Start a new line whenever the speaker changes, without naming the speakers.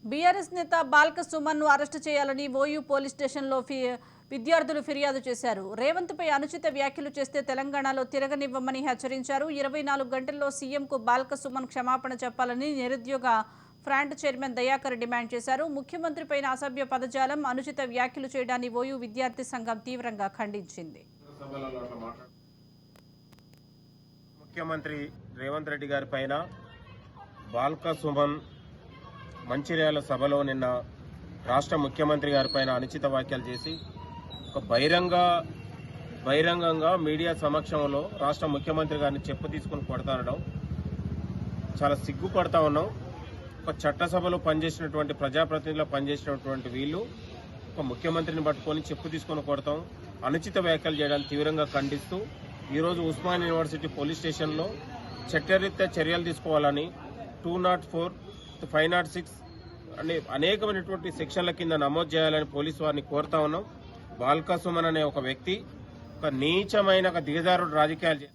BRS నేత బాల్క సుమన్ ను arrest చేయాలని ఓయూ పోలీస్ స్టేషన్లో విద్యార్థులు ఫిర్యాదు చేశారు. రేవంత్ పై అనుచిత వ్యాఖ్యలు చేస్తే తెలంగాణలో తిరగనివ్వమని హెచ్చరించారు. 24 గంటల్లో సీఎంకు బాల్క సుమన్ క్షమాపణ చెప్పాలని నిరుద్యోగ ఫ్రంట్ చైర్మన్ దయాకర్ డిమాండ్ చేశారు. ముఖ్యమంత్రిపైన అసభ్య పదజాలం, అనుచిత వ్యాఖ్యలు చేయడాన్ని ఓయూ విద్యార్థి సంఘం తీవ్రంగా ఖండించింది.
ముఖ్యమంత్రి రేవంత్ రెడ్డి గారి పైన బాల్క సుమన్ మంచిర్యాల సభలో నిన్న రాష్ట్ర ముఖ్యమంత్రి గారి పైన అనుచిత వ్యాఖ్యలు చేసి ఒక బహిరంగంగా మీడియా సమక్షంలో రాష్ట్ర ముఖ్యమంత్రి గారిని చెప్పు తీసుకుని కొడతానడం చాలా సిగ్గుపడతా ఉన్నాం. ఒక చట్టసభలో పనిచేసినటువంటి ప్రజాప్రతినిధులు పనిచేసినటువంటి వీళ్ళు ఒక ముఖ్యమంత్రిని పట్టుకొని చెప్పు తీసుకొని కొడతాం, అనుచిత వ్యాఖ్యలు చేయడానికి తీవ్రంగా ఖండిస్తూ ఈరోజు ఉస్మాన్ యూనివర్సిటీ పోలీస్ స్టేషన్లో చట్టరీత్యా చర్యలు తీసుకోవాలని 204, 506 అనే అనేకమైనటువంటి సెక్షన్ల కింద నమోదు చేయాలని పోలీసు వారిని కోరుతా ఉన్నాం. బాల్క సుమన్ అనే ఒక వ్యక్తి ఒక నీచమైన దిగజారుడు రాజకీయాలు